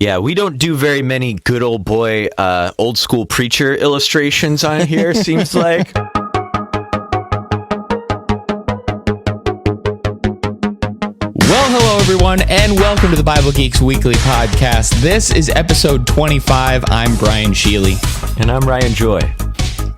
Yeah, we don't do very many good old boy, old school preacher illustrations on here, seems like. Well, hello everyone, and welcome to the Bible Geeks Weekly Podcast. This is episode 25. I'm Brian Sheely. And I'm Ryan Joy.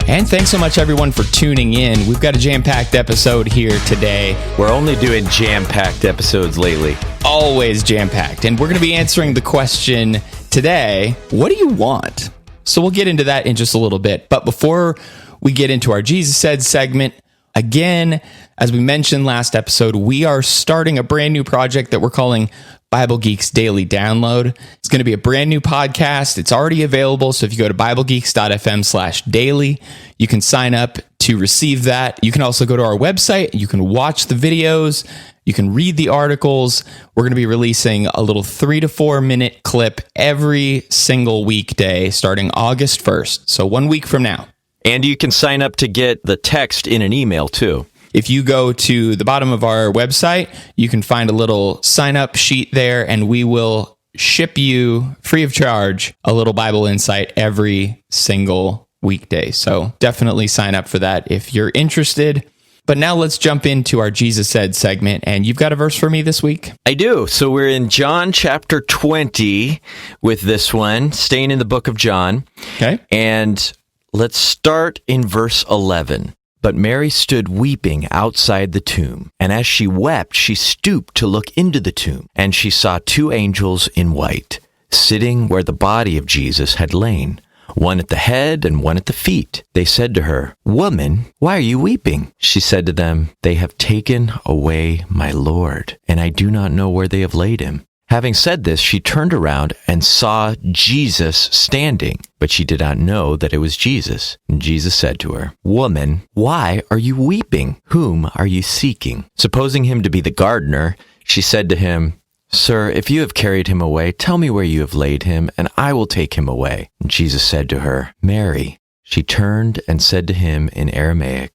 And thanks so much everyone for tuning in. We've got a jam-packed episode here today. We're only doing jam-packed episodes lately. Always jam-packed. And we're going to be answering the question today, what do you want? So we'll get into that in just a little bit. But before we get into our Jesus Said segment, again, as we mentioned last episode, we are starting a brand new project that we're calling Bible Geeks Daily Download. It's going to be a brand new podcast. It's already available. So if you go to biblegeeks.fm/daily, you can sign up to receive that. You can also go to our website. You can watch the videos. You can read the articles. We're going to be releasing a little 3 to 4 minute clip every single weekday starting August 1st. So 1 week from now. And you can sign up to get the text in an email too. If you go to the bottom of our website, you can find a little sign-up sheet there, and we will ship you, free of charge, a little Bible insight every single weekday. So definitely sign up for that if you're interested. But now let's jump into our Jesus Said segment, and you've got a verse for me this week? I do. So we're in John chapter 20 with this one, staying in the book of John. Okay. And let's start in verse 11. But Mary stood weeping outside the tomb, and as she wept, she stooped to look into the tomb, and she saw 2 angels in white, sitting where the body of Jesus had lain, one at the head and one at the feet. They said to her, "Woman, why are you weeping?" She said to them, "They have taken away my Lord, and I do not know where they have laid him." Having said this, she turned around and saw Jesus standing, but she did not know that it was Jesus. And Jesus said to her, "Woman, why are you weeping? Whom are you seeking?" Supposing him to be the gardener, she said to him, "Sir, if you have carried him away, tell me where you have laid him, and I will take him away." And Jesus said to her, "Mary." She turned and said to him in Aramaic,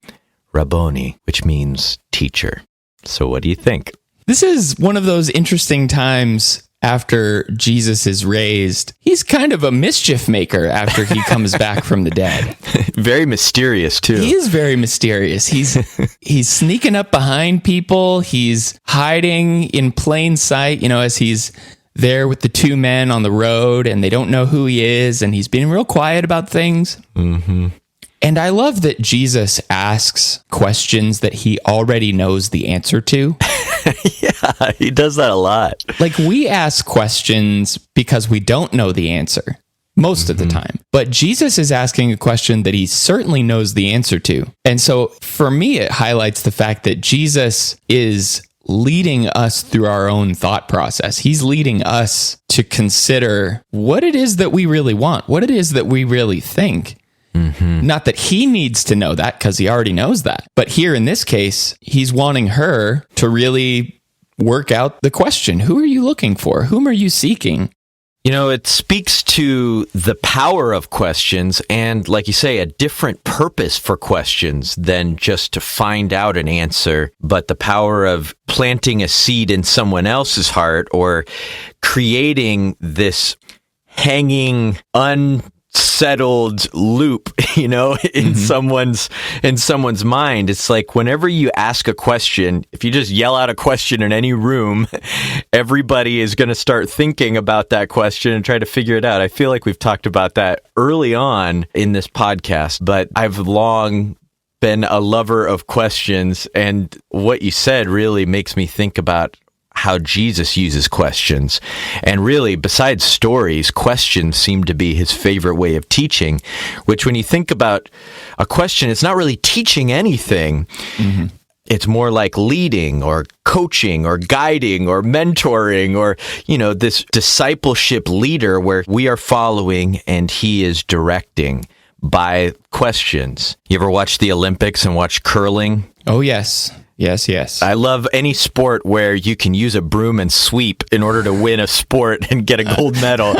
"Rabboni," which means teacher. So what do you think? This is one of those interesting times after Jesus is raised. He's kind of a mischief maker after he comes back from the dead. Very mysterious, too. He is very mysterious. He's sneaking up behind people. He's hiding in plain sight, as he's there with the 2 men on the road and they don't know who he is, and he's being real quiet about things. Mm-hmm. And I love that Jesus asks questions that he already knows the answer to. Yeah, he does that a lot. Like, we ask questions because we don't know the answer most of the time. But Jesus is asking a question that he certainly knows the answer to. And so for me, it highlights the fact that Jesus is leading us through our own thought process. He's leading us to consider what it is that we really want, what it is that we really think. Mm-hmm. Not that he needs to know that, because he already knows that. But here in this case, he's wanting her to really work out the question. Who are you looking for? Whom are you seeking? It speaks to the power of questions and, like you say, a different purpose for questions than just to find out an answer, but the power of planting a seed in someone else's heart or creating this hanging, unsettled loop, in someone's mind. It's like whenever you ask a question, if you just yell out a question in any room, everybody is going to start thinking about that question and try to figure it out. I feel like we've talked about that early on in this podcast, but I've long been a lover of questions, and what you said really makes me think about how Jesus uses questions. And really, besides stories, questions seem to be his favorite way of teaching, which when you think about a question, it's not really teaching anything. Mm-hmm. It's more like leading or coaching or guiding or mentoring or, this discipleship leader where we are following and he is directing by questions. You ever watch the Olympics and watch curling? Oh, yes. Yes, yes. I love any sport where you can use a broom and sweep in order to win a sport and get a gold medal.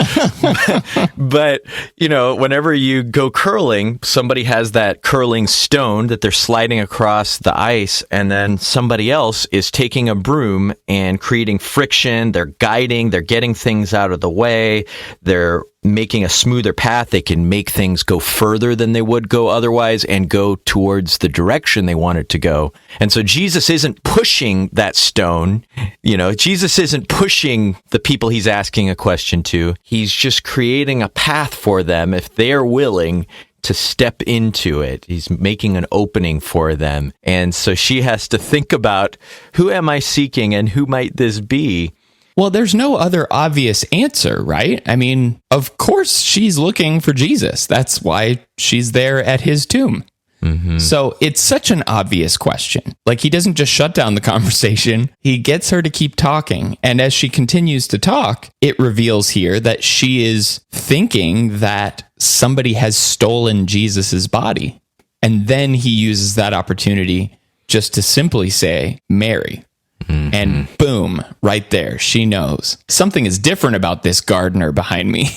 But, whenever you go curling, somebody has that curling stone that they're sliding across the ice, and then somebody else is taking a broom and creating friction. They're guiding, they're getting things out of the way. They're making a smoother path. They can make things go further than they would go otherwise and go towards the direction they want it to go. And so Jesus isn't pushing that stone. Jesus isn't pushing the people he's asking a question to. He's just creating a path for them if they're willing to step into it. He's making an opening for them. And so she has to think about, who am I seeking and who might this be? Well, there's no other obvious answer, right? I mean, of course she's looking for Jesus. That's why she's there at his tomb. Mm-hmm. So it's such an obvious question. Like, he doesn't just shut down the conversation. He gets her to keep talking. And as she continues to talk, it reveals here that she is thinking that somebody has stolen Jesus's body. And then he uses that opportunity just to simply say, Mary. Mm-hmm. And boom, right there, she knows. Something is different about this gardener behind me.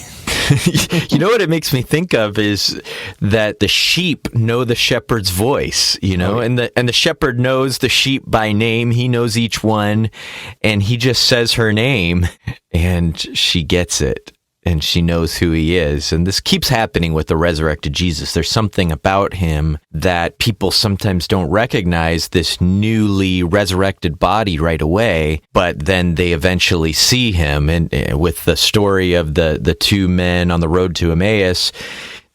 You know what it makes me think of is that the sheep know the shepherd's voice, and the shepherd knows the sheep by name. He knows each one, and he just says her name, and she gets it. And she knows who he is. And this keeps happening with the resurrected Jesus. There's something about him that people sometimes don't recognize, this newly resurrected body right away, but then they eventually see him. And with the story of the two men on the road to Emmaus,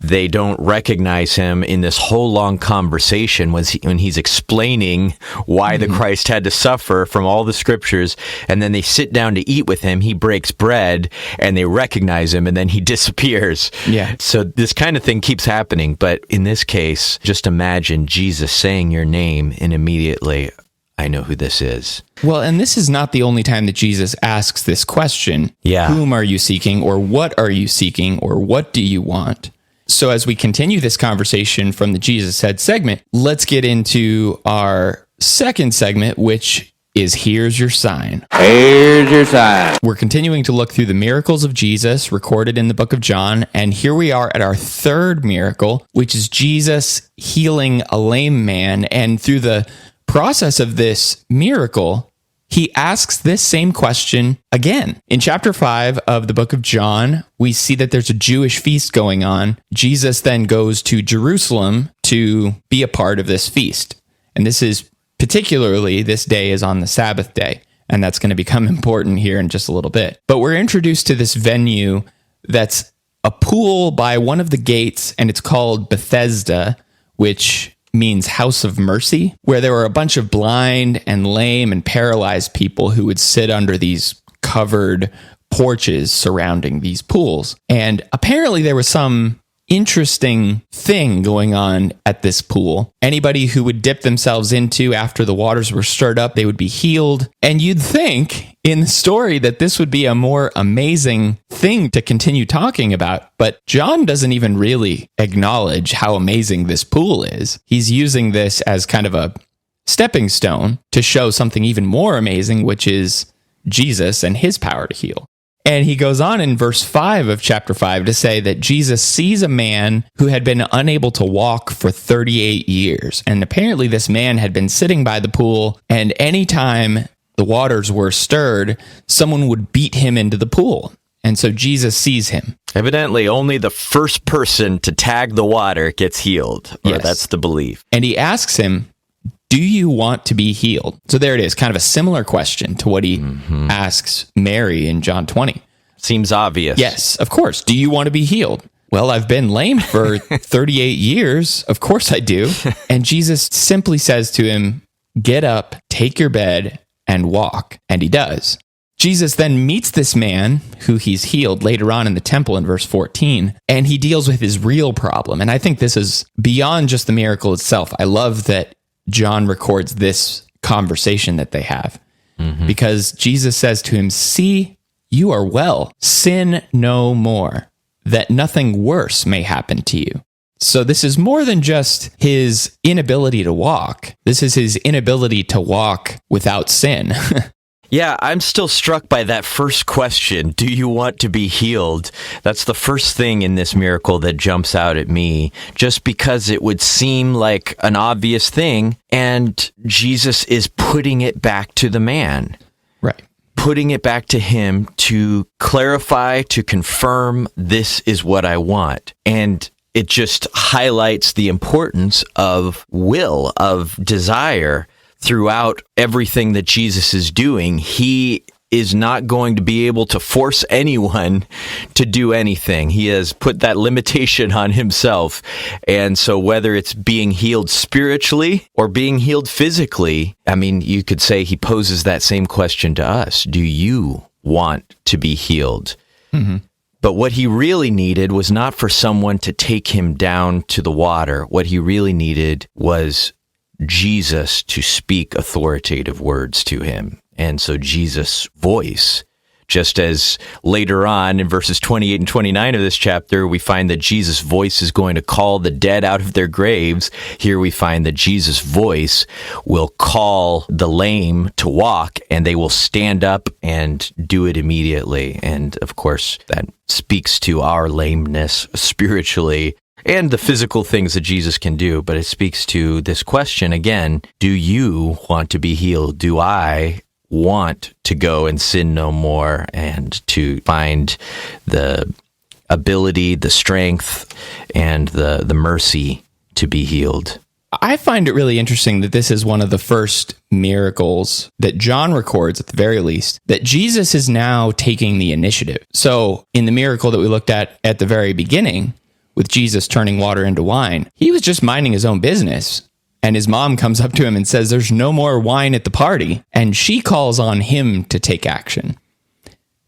they don't recognize him in this whole long conversation when he's explaining why the Christ had to suffer from all the scriptures. And then they sit down to eat with him. He breaks bread and they recognize him, and then he disappears. Yeah. So this kind of thing keeps happening. But in this case, just imagine Jesus saying your name, and immediately, I know who this is. Well, and this is not the only time that Jesus asks this question. Yeah. Whom are you seeking, or what are you seeking, or what do you want? So as we continue this conversation from the Jesus Said segment, let's get into our second segment, which is Here's Your Sign. Here's your sign. We're continuing to look through the miracles of Jesus recorded in the book of John, and here we are at our third miracle, which is Jesus healing a lame man. And through the process of this miracle, he asks this same question again. In chapter 5 of the book of John, we see that there's a Jewish feast going on. Jesus then goes to Jerusalem to be a part of this feast. And this day is on the Sabbath day. And that's going to become important here in just a little bit. But we're introduced to this venue that's a pool by one of the gates, and it's called Bethesda, which means house of mercy, where there were a bunch of blind and lame and paralyzed people who would sit under these covered porches surrounding these pools. And apparently there was some interesting thing going on at this pool. Anybody who would dip themselves into after the waters were stirred up, they would be healed. And you'd think in the story that this would be a more amazing thing to continue talking about. But John doesn't even really acknowledge how amazing this pool is. He's using this as kind of a stepping stone to show something even more amazing, which is Jesus and his power to heal. And he goes on in verse 5 of chapter 5 to say that Jesus sees a man who had been unable to walk for 38 years. And apparently this man had been sitting by the pool, and anytime the waters were stirred, someone would beat him into the pool. And so Jesus sees him. Evidently, only the first person to tag the water gets healed. Or Yes. That's the belief. And he asks him, do you want to be healed? So there it is, kind of a similar question to what he asks Mary in John 20. Seems obvious. Yes, of course. Do you want to be healed? Well, I've been lame for 38 years. Of course I do. And Jesus simply says to him, get up, take your bed, and walk. And he does. Jesus then meets this man who he's healed later on in the temple in verse 14, and he deals with his real problem. And I think this is beyond just the miracle itself. I love that John records this conversation that they have, because Jesus says to him, see, you are well. Sin no more, that nothing worse may happen to you. So this is more than just his inability to walk. This is his inability to walk without sin. Yeah, I'm still struck by that first question. Do you want to be healed? That's the first thing in this miracle that jumps out at me, just because it would seem like an obvious thing, and Jesus is putting it back to the man. Right. Putting it back to him to clarify, to confirm, this is what I want. And it just highlights the importance of will, of desire. Throughout everything that Jesus is doing, he is not going to be able to force anyone to do anything. He has put that limitation on himself. And so whether it's being healed spiritually or being healed physically, I mean, you could say he poses that same question to us. Do you want to be healed? Mm-hmm. But what he really needed was not for someone to take him down to the water. What he really needed was Jesus to speak authoritative words to him. And so Jesus' voice, just as later on in verses 28 and 29 of this chapter, we find that Jesus' voice is going to call the dead out of their graves. Here we find that Jesus' voice will call the lame to walk, and they will stand up and do it immediately. And of course, that speaks to our lameness spiritually and the physical things that Jesus can do, but it speaks to this question again, do you want to be healed? Do I want to go and sin no more and to find the ability, the strength, and the mercy to be healed? I find it really interesting that this is one of the first miracles that John records, at the very least, that Jesus is now taking the initiative. So in the miracle that we looked at the very beginning, with Jesus turning water into wine, he was just minding his own business. And his mom comes up to him and says, there's no more wine at the party. And she calls on him to take action.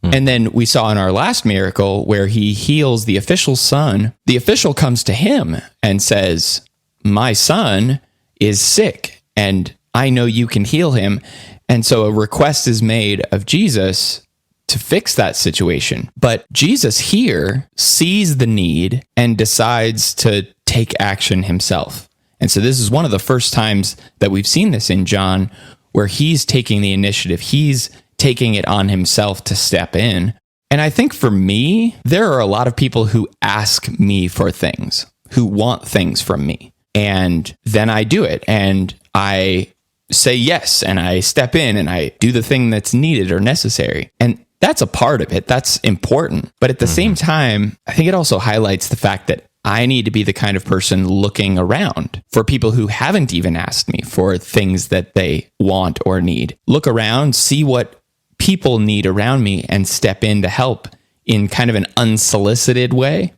And then we saw in our last miracle where he heals the official's son. The official comes to him and says, my son is sick and I know you can heal him. And so a request is made of Jesus to fix that situation. But Jesus here sees the need and decides to take action himself. And so this is one of the first times that we've seen this in John, where he's taking the initiative. He's taking it on himself to step in. And I think for me, there are a lot of people who ask me for things, who want things from me. And then I do it. And I say yes, and I step in and I do the thing that's needed or necessary. And that's a part of it. That's important. But at the same time, I think it also highlights the fact that I need to be the kind of person looking around for people who haven't even asked me for things that they want or need. Look around, see what people need around me, and step in to help in kind of an unsolicited way,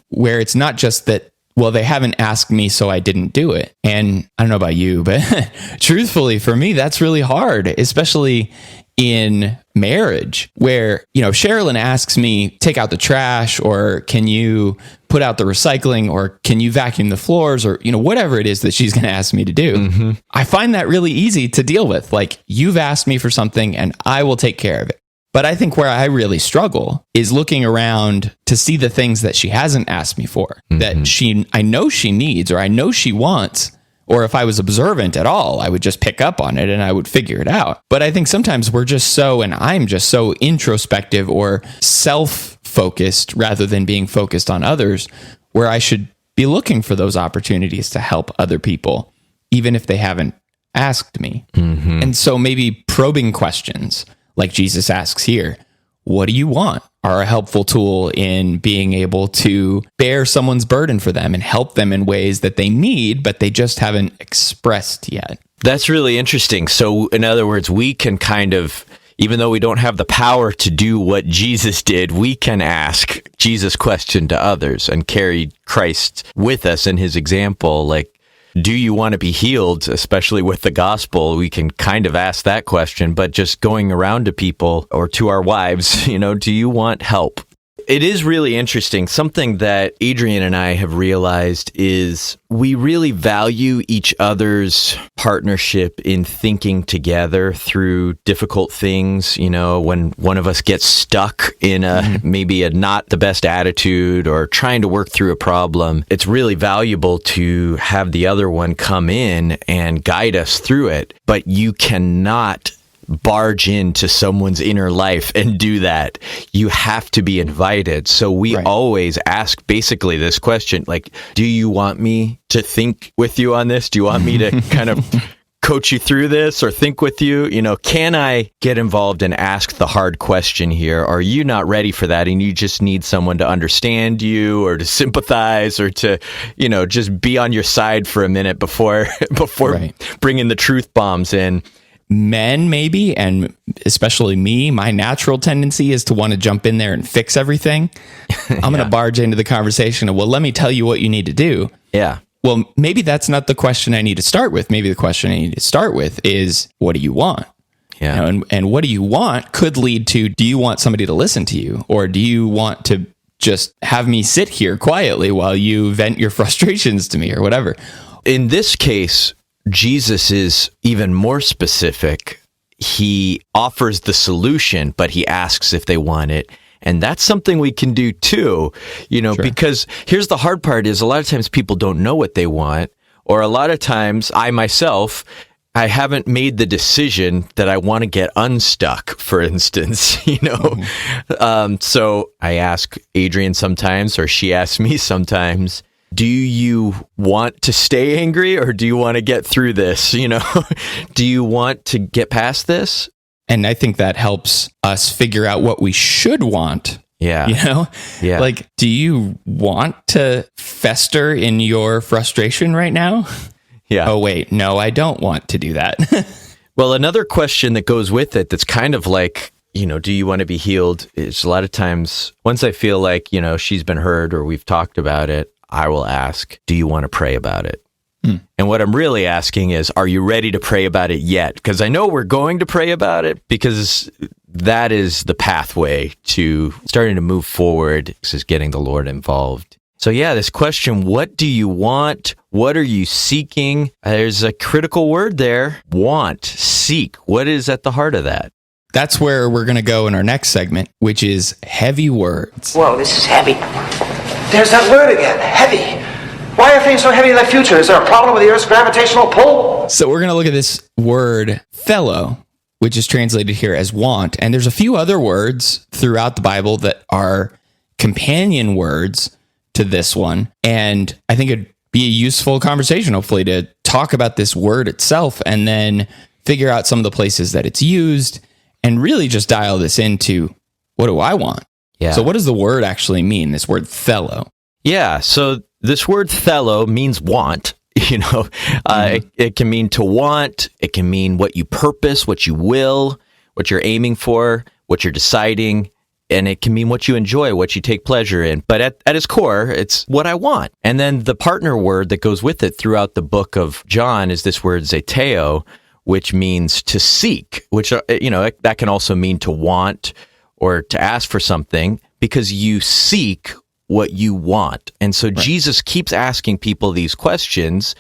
where it's not just that, well, they haven't asked me, so I didn't do it. And I don't know about you, but truthfully, for me, that's really hard, especially in marriage, where, Sherilyn asks me, take out the trash, or can you put out the recycling, or can you vacuum the floors, or, whatever it is that she's going to ask me to do. Mm-hmm. I find that really easy to deal with. Like, you've asked me for something and I will take care of it. But I think where I really struggle is looking around to see the things that she hasn't asked me for, that I know she needs, or I know she wants. Or if I was observant at all, I would just pick up on it and I would figure it out. But I think sometimes I'm just so introspective or self-focused rather than being focused on others, where I should be looking for those opportunities to help other people, even if they haven't asked me. Mm-hmm. And so maybe probing questions, like Jesus asks here, what do you want, are a helpful tool in being able to bear someone's burden for them and help them in ways that they need, but they just haven't expressed yet. That's really interesting. So in other words, we can kind of, even though we don't have the power to do what Jesus did, we can ask Jesus' question to others and carry Christ with us in his example. Like, do you want to be healed? Especially with the gospel, we can kind of ask that question, but just going around to people or to our wives, do you want help? It is really interesting. Something that Adrian and I have realized is we really value each other's partnership in thinking together through difficult things. You know, when one of us gets stuck in maybe a not the best attitude or trying to work through a problem, it's really valuable to have the other one come in and guide us through it. But you cannot barge into someone's inner life and do that. You have to be invited. So we always ask basically this question, like, do you want me to think with you on this? Do you want me to kind of coach you through this or think with you? You know, can I get involved and ask the hard question here? Are you not ready for that and you just need someone to understand you or to sympathize or to, you know, just be on your side for a minute before bringing the truth bombs in? Men, maybe, and especially me, my natural tendency is to want to jump in there and fix everything. I'm going to barge into the conversation of, well, let me tell you what you need to do. Yeah. Well, maybe that's not the question I need to start with. Maybe the question I need to start with is, what do you want? Yeah. You know, and what do you want could lead to, do you want somebody to listen to you? Or do you want to just have me sit here quietly while you vent your frustrations to me or whatever? In this case, Jesus is even more specific. He offers the solution, but he asks if they want it. And that's something we can do too, you know, because here's the hard part is a lot of times people don't know what they want, or a lot of times I myself, I haven't made the decision that I want to get unstuck, for instance, you know. So I ask Adrian sometimes, or she asks me sometimes, do you want to stay angry or do you want to get through this? You know, do you want to get past this? And I think that helps us figure out what we should want. Yeah. You know, like, do you want to fester in your frustration right now? Yeah. Oh, wait, no, I don't want to do that. Well, another question that goes with it that's kind of like, you know, do you want to be healed? Is a lot of times once I feel like, you know, she's been heard or we've talked about it, I will ask, do you want to pray about it? And what I'm really asking is, are you ready to pray about it yet? Because I know we're going to pray about it because that is the pathway to starting to move forward, is getting the Lord involved. So yeah, this question, what do you want? What are you seeking? There's a critical word there, want, seek. What is at the heart of that? That's where we're going to go in our next segment, which is heavy words. Whoa, this is heavy. There's that word again, heavy. Why are things so heavy in the future? Is there a problem with the Earth's gravitational pull? So we're going to look at this word, fellow, which is translated here as want. And there's a few other words throughout the Bible that are companion words to this one. And I think it'd be a useful conversation, hopefully, to talk about this word itself and then figure out some of the places that it's used and really just dial this into, what do I want? Yeah. So what does the word actually mean, this word fellow? Yeah, so this word fellow means want, you know. It can mean to want, it can mean what you purpose, what you will, what you're aiming for, what you're deciding, and it can mean what you enjoy, what you take pleasure in. But at its core, it's what I want. And then the partner word that goes with it throughout the book of John is this word zeteo, which means to seek, which, you know, that can also mean to want or to ask for something, because you seek what you want. And so Jesus keeps asking people these questions,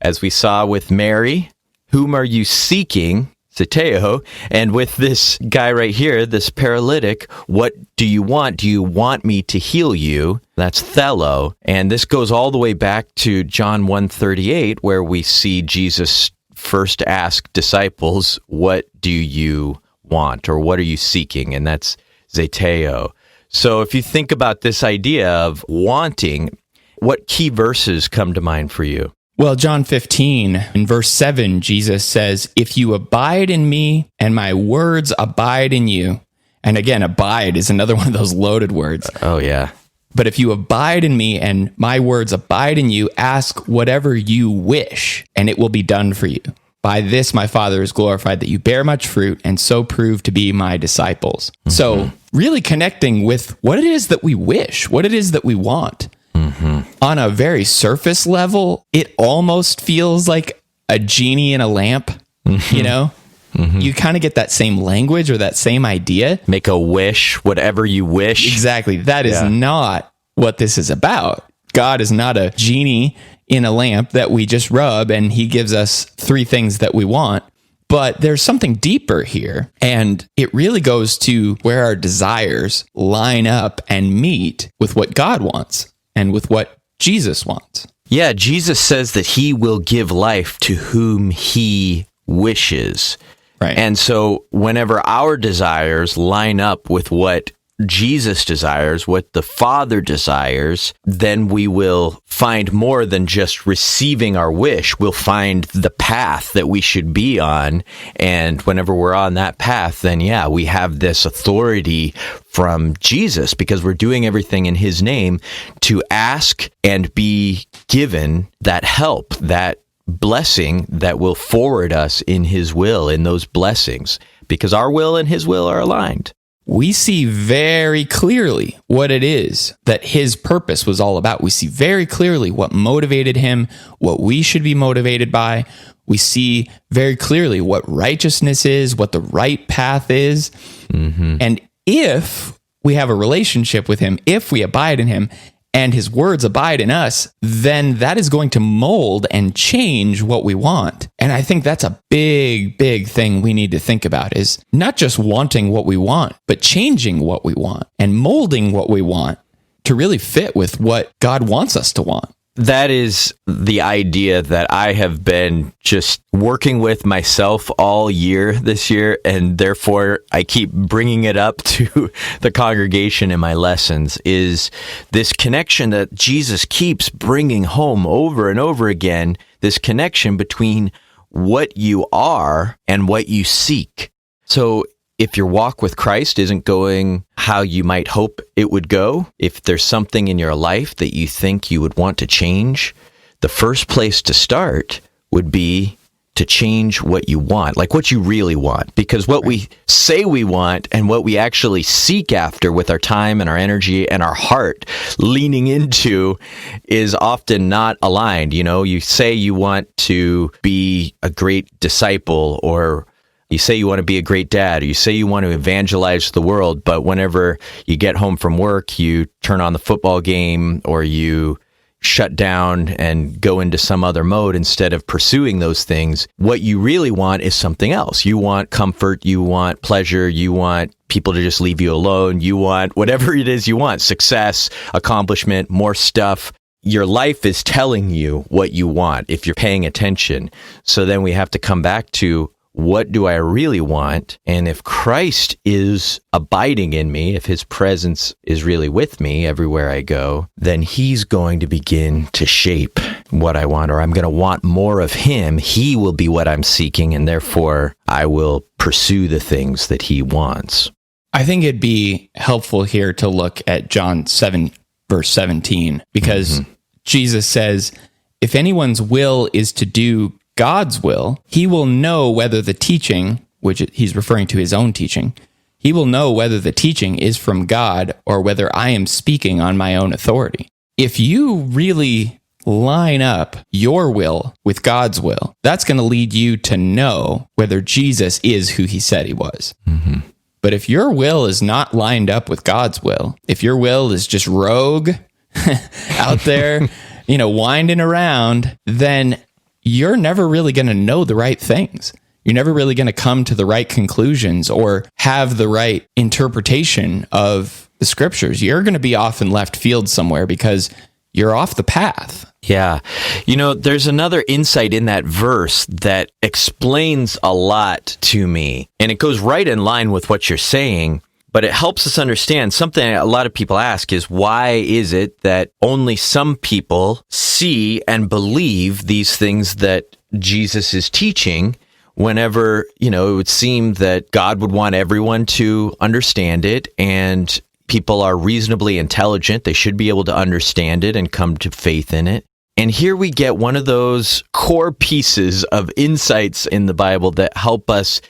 as we saw with Mary, whom are you seeking? Zeteo. And with this guy right here, this paralytic, what do you want? Do you want me to heal you? That's thelo. And this goes all the way back to John 1:38, where we see Jesus first ask disciples, what do you want? Or what are you seeking? And that's zeteo. So if you think about this idea of wanting, what key verses come to mind for you? Well, John 15, in verse 7, Jesus says, if you abide in me and my words abide in you. And again, abide is another one of those loaded words. Oh, yeah. But if you abide in me and my words abide in you, ask whatever you wish, and it will be done for you. By this, my Father is glorified, that you bear much fruit and so prove to be my disciples. Mm-hmm. So really connecting with what it is that we wish, what it is that we want. Mm-hmm. On a very surface level, it almost feels like a genie in a lamp, you know? you kind of get that same language or that same idea. Make a wish, whatever you wish. Exactly. That is not what this is about. God is not a genie in a lamp that we just rub and he gives us 3 things that we want. But there's something deeper here, and it really goes to where our desires line up and meet with what God wants and with what Jesus wants. Yeah, Jesus says that he will give life to whom he wishes. Right. And so whenever our desires line up with what Jesus desires, what the Father desires, then we will find more than just receiving our wish. We'll find the path that we should be on. And whenever we're on that path, then we have this authority from Jesus because we're doing everything in his name to ask and be given that help, that blessing that will forward us in his will, in those blessings, because our will and his will are aligned. We see very clearly what it is that his purpose was all about. We see very clearly what motivated him, what we should be motivated by. We see very clearly what righteousness is, what the right path is. Mm-hmm. And if we have a relationship with him, if we abide in him, and his words abide in us, then that is going to mold and change what we want. And I think that's a big, big thing we need to think about, is not just wanting what we want, but changing what we want and molding what we want to really fit with what God wants us to want. That is the idea that I have been just working with myself all year this year, and therefore I keep bringing it up to the congregation in my lessons, is this connection that Jesus keeps bringing home over and over again, this connection between what you are and what you seek. So if your walk with Christ isn't going how you might hope it would go, if there's something in your life that you think you would want to change, the first place to start would be to change what you want, like what you really want. Because what we say we want and what we actually seek after with our time and our energy and our heart leaning into is often not aligned. You know, you say you want to be a great disciple, or you say you want to be a great dad, or you say you want to evangelize the world, but whenever you get home from work, you turn on the football game or you shut down and go into some other mode instead of pursuing those things. What you really want is something else. You want comfort, you want pleasure, you want people to just leave you alone, you want whatever it is you want, success, accomplishment, more stuff. Your life is telling you what you want if you're paying attention. So then we have to come back to, what do I really want? And if Christ is abiding in me, if his presence is really with me everywhere I go, then he's going to begin to shape what I want, or I'm going to want more of him. He will be what I'm seeking, and therefore I will pursue the things that he wants. I think it'd be helpful here to look at John 7, verse 17, because Jesus says, if anyone's will is to do God's will, he will know whether the teaching, which he's referring to his own teaching, he will know whether the teaching is from God or whether I am speaking on my own authority. If you really line up your will with God's will, that's going to lead you to know whether Jesus is who he said he was. Mm-hmm. But if your will is not lined up with God's will, if your will is just rogue out there, winding around, then you're never really going to know the right things. You're never really going to come to the right conclusions or have the right interpretation of the scriptures. You're going to be off in left field somewhere because you're off the path. Yeah. There's another insight in that verse that explains a lot to me, and it goes right in line with what you're saying. But it helps us understand something a lot of people ask is, why is it that only some people see and believe these things that Jesus is teaching, whenever, it would seem that God would want everyone to understand it, and people are reasonably intelligent. They should be able to understand it and come to faith in it. And here we get one of those core pieces of insights in the Bible that help us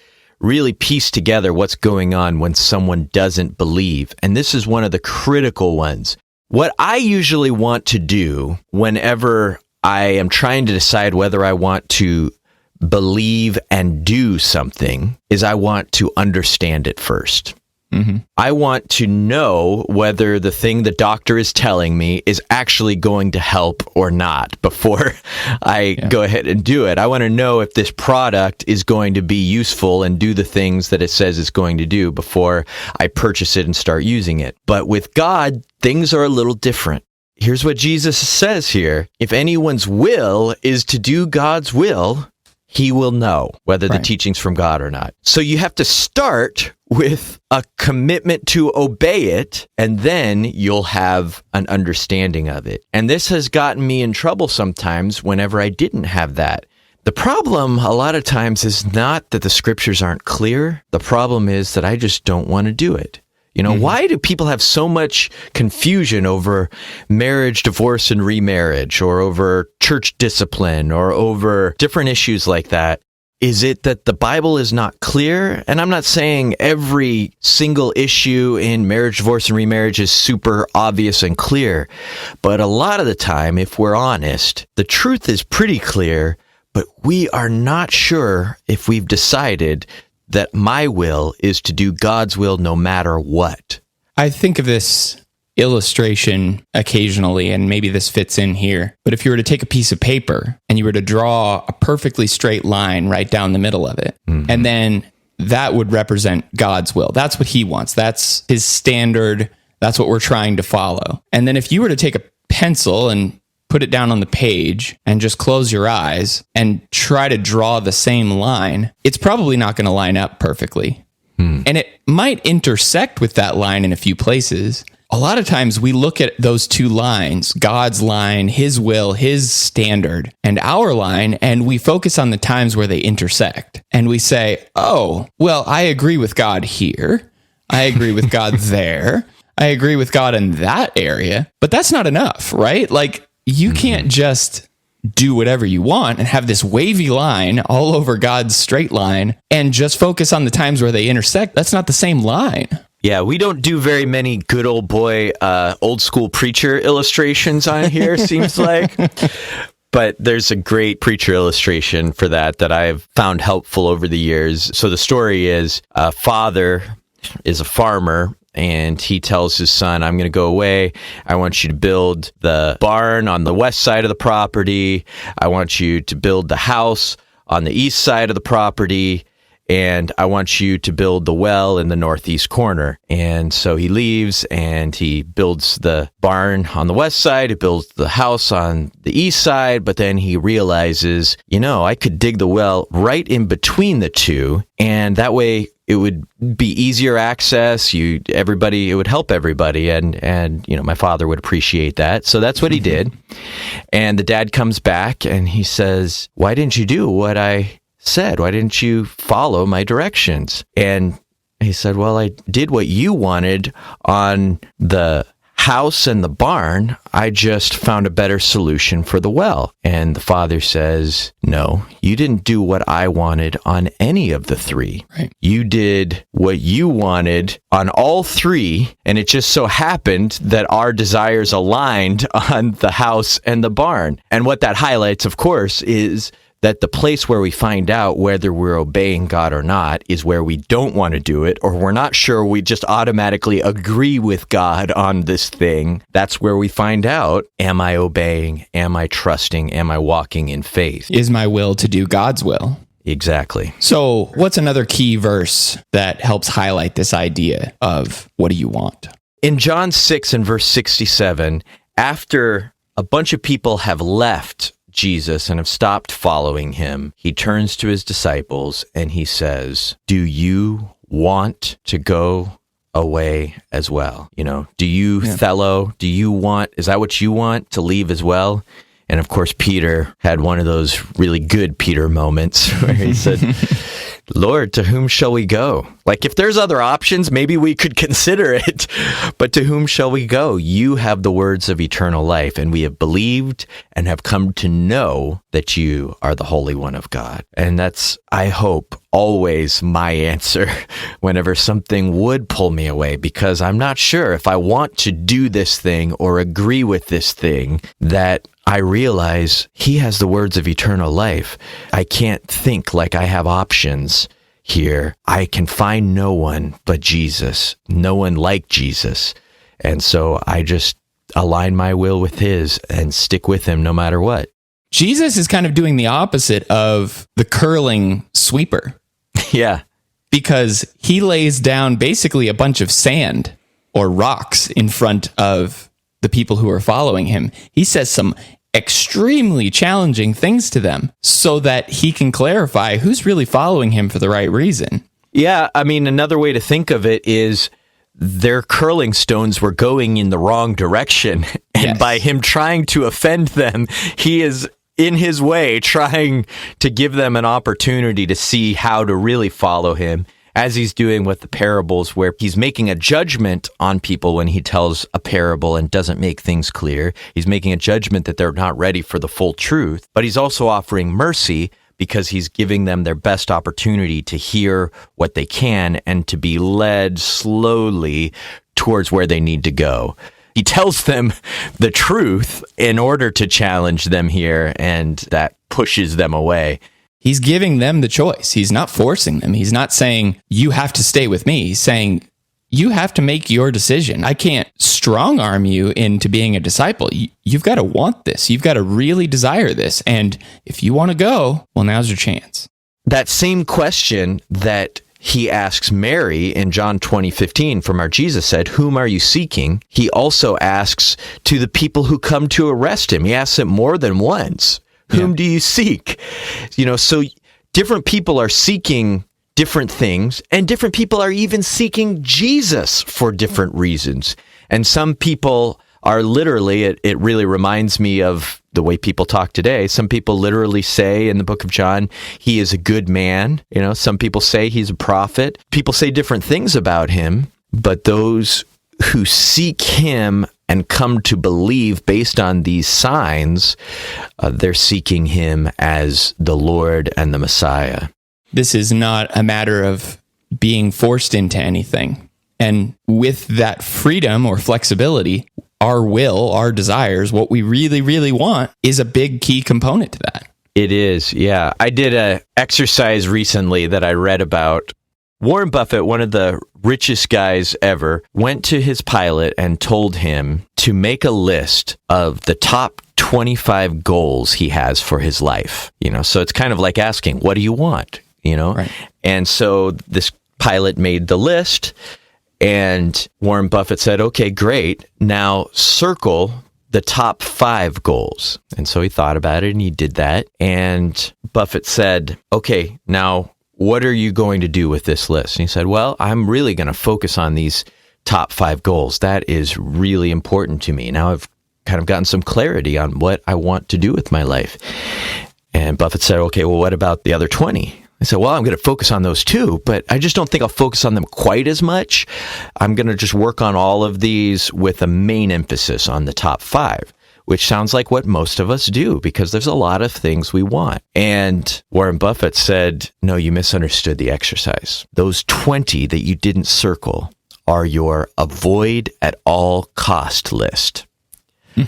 really piece together what's going on when someone doesn't believe. And this is one of the critical ones. What I usually want to do whenever I am trying to decide whether I want to believe and do something is I want to understand it first. I want to know whether the thing the doctor is telling me is actually going to help or not before I go ahead and do it. I want to know if this product is going to be useful and do the things that it says it's going to do before I purchase it and start using it. But with God, things are a little different. Here's what Jesus says here. If anyone's will is to do God's will, he will know whether the teaching's from God or not. So you have to start with a commitment to obey it, and then you'll have an understanding of it. And this has gotten me in trouble sometimes whenever I didn't have that. The problem a lot of times is not that the scriptures aren't clear. The problem is that I just don't want to do it. You know, why do people have so much confusion over marriage, divorce, and remarriage, or over church discipline, or over different issues like that? Is it that the Bible is not clear? And I'm not saying every single issue in marriage, divorce, and remarriage is super obvious and clear. But a lot of the time, if we're honest, the truth is pretty clear, but we are not sure if we've decided that my will is to do God's will no matter what. I think of this illustration occasionally, and maybe this fits in here. But if you were to take a piece of paper and you were to draw a perfectly straight line right down the middle of it, and then that would represent God's will. That's what he wants. That's his standard. That's what we're trying to follow. And then if you were to take a pencil and put it down on the page and just close your eyes and try to draw the same line, it's probably not going to line up perfectly. And it might intersect with that line in a few places. A lot of times we look at those two lines, God's line, his will, his standard, and our line, and we focus on the times where they intersect. And we say, oh, well, I agree with God here. I agree with God there. I agree with God in that area. But that's not enough, right? Like, you can't just do whatever you want and have this wavy line all over God's straight line and just focus on the times where they intersect. That's not the same line. Yeah, we don't do very many good old boy, old school preacher illustrations on here, seems like. But there's a great preacher illustration for that I've found helpful over the years. So the story is a father is a farmer, and he tells his son, I'm going to go away. I want you to build the barn on the west side of the property. I want you to build the house on the east side of the property. And I want you to build the well in the northeast corner. And so he leaves and he builds the barn on the west side. He builds the house on the east side. But then he realizes, I could dig the well right in between the two. And that way it would be easier access. It would help everybody. And my father would appreciate that. So that's what he did. And the dad comes back and he says, why didn't you do what I said? Why didn't you follow my directions? And he said, well, I did what you wanted on the house and the barn. I just found a better solution for the well. And the father says, no, you didn't do what I wanted on any of the three. Right. You did what you wanted on all three. And it just so happened that our desires aligned on the house and the barn. And what that highlights, of course, is that the place where we find out whether we're obeying God or not is where we don't want to do it, or we're not sure, we just automatically agree with God on this thing. That's where we find out, am I obeying? Am I trusting? Am I walking in faith? Is my will to do God's will? Exactly. So what's another key verse that helps highlight this idea of what do you want? In John 6 and verse 67, after a bunch of people have left Jesus and have stopped following him, he turns to his disciples and he says, do you want to go away as well? Do you, Thello, is that what you want, to leave as well? And of course, Peter had one of those really good Peter moments where he said, Lord, to whom shall we go? Like, if there's other options, maybe we could consider it. But to whom shall we go? You have the words of eternal life, and we have believed and have come to know that you are the Holy One of God. And that's, I hope, always my answer whenever something would pull me away, because I'm not sure if I want to do this thing or agree with this thing that I realize he has the words of eternal life. I can't think like I have options here. I can find no one but Jesus, no one like Jesus. And so I just align my will with his and stick with him no matter what. Jesus is kind of doing the opposite of the curling sweeper. Yeah. Because he lays down basically a bunch of sand or rocks in front of the people who are following him. He says some extremely challenging things to them so that he can clarify who's really following him for the right reason. Yeah, I mean, another way to think of it is their curling stones were going in the wrong direction. And Yes. by him trying to offend them, he is in his way trying to give them an opportunity to see how to really follow him, as he's doing with the parables, where he's making a judgment on people when he tells a parable and doesn't make things clear. He's making a judgment that they're not ready for the full truth, but he's also offering mercy because he's giving them their best opportunity to hear what they can and to be led slowly towards where they need to go. He tells them the truth in order to challenge them here, and that pushes them away. He's giving them the choice. He's not forcing them. He's not saying, you have to stay with me. He's saying, you have to make your decision. I can't strong arm you into being a disciple. You've got to want this. You've got to really desire this. And if you want to go, well, now's your chance. That same question that he asks Mary in John 20:15 from our Jesus said, whom are you seeking? He also asks to the people who come to arrest him. He asks it more than once. Whom do you seek? So different people are seeking different things, and different people are even seeking Jesus for different reasons. And some people are literally, it really reminds me of the way people talk today. Some people literally say in the book of John, he is a good man. Some people say he's a prophet. People say different things about him, but those who seek him and come to believe based on these signs, they're seeking him as the Lord and the Messiah. This is not a matter of being forced into anything. And with that freedom or flexibility, our will, our desires, what we really, really want is a big key component to that. It is, yeah. I did an exercise recently that I read about. Warren Buffett, one of the richest guys ever, went to his pilot and told him to make a list of the top 25 goals he has for his life. So it's kind of like asking, what do you want? Right. And so this pilot made the list, and Warren Buffett said, okay, great. Now circle the top 5 goals. And so he thought about it and he did that. And Buffett said, okay, now what are you going to do with this list? And he said, well, I'm really going to focus on these top 5 goals. That is really important to me. Now I've kind of gotten some clarity on what I want to do with my life. And Buffett said, okay, well, what about the other 20? I said, well, I'm going to focus on those too, but I just don't think I'll focus on them quite as much. I'm going to just work on all of these with a main emphasis on the top 5. Which sounds like what most of us do, because there's a lot of things we want. And Warren Buffett said, no, you misunderstood the exercise. Those 20 that you didn't circle are your avoid at all cost list.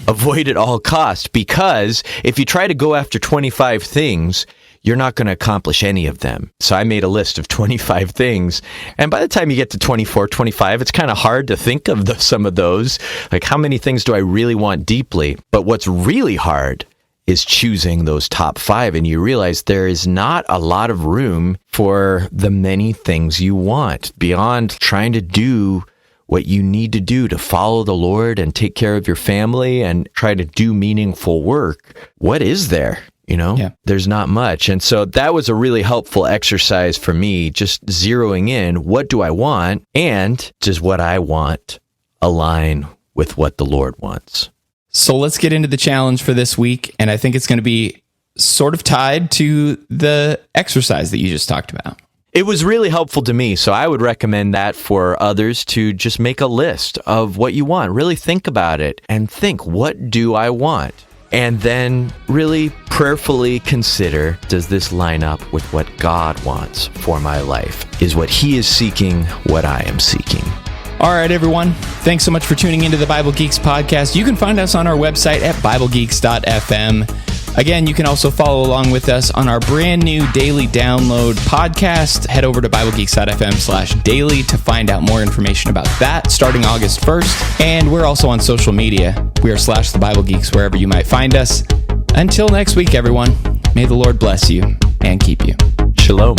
Avoid at all cost, because if you try to go after 25 things, you're not going to accomplish any of them. So I made a list of 25 things. And by the time you get to 24, 25, it's kind of hard to think of some of those. Like, how many things do I really want deeply? But what's really hard is choosing those top 5. And you realize there is not a lot of room for the many things you want beyond trying to do what you need to do to follow the Lord and take care of your family and try to do meaningful work. What is there? There's not much. And so that was a really helpful exercise for me, just zeroing in, what do I want? And does what I want align with what the Lord wants? So let's get into the challenge for this week. And I think it's going to be sort of tied to the exercise that you just talked about. It was really helpful to me. So I would recommend that for others, to just make a list of what you want. Really think about it and think, what do I want? And then really prayerfully consider, does this line up with what God wants for my life? Is what he is seeking what I am seeking? All right, everyone. Thanks so much for tuning into the Bible Geeks podcast. You can find us on our website at BibleGeeks.fm. Again, you can also follow along with us on our brand new daily download podcast. Head over to BibleGeeks.fm/daily to find out more information about that starting August 1st. And we're also on social media. We are /the Bible Geeks wherever you might find us. Until next week, everyone, may the Lord bless you and keep you. Shalom.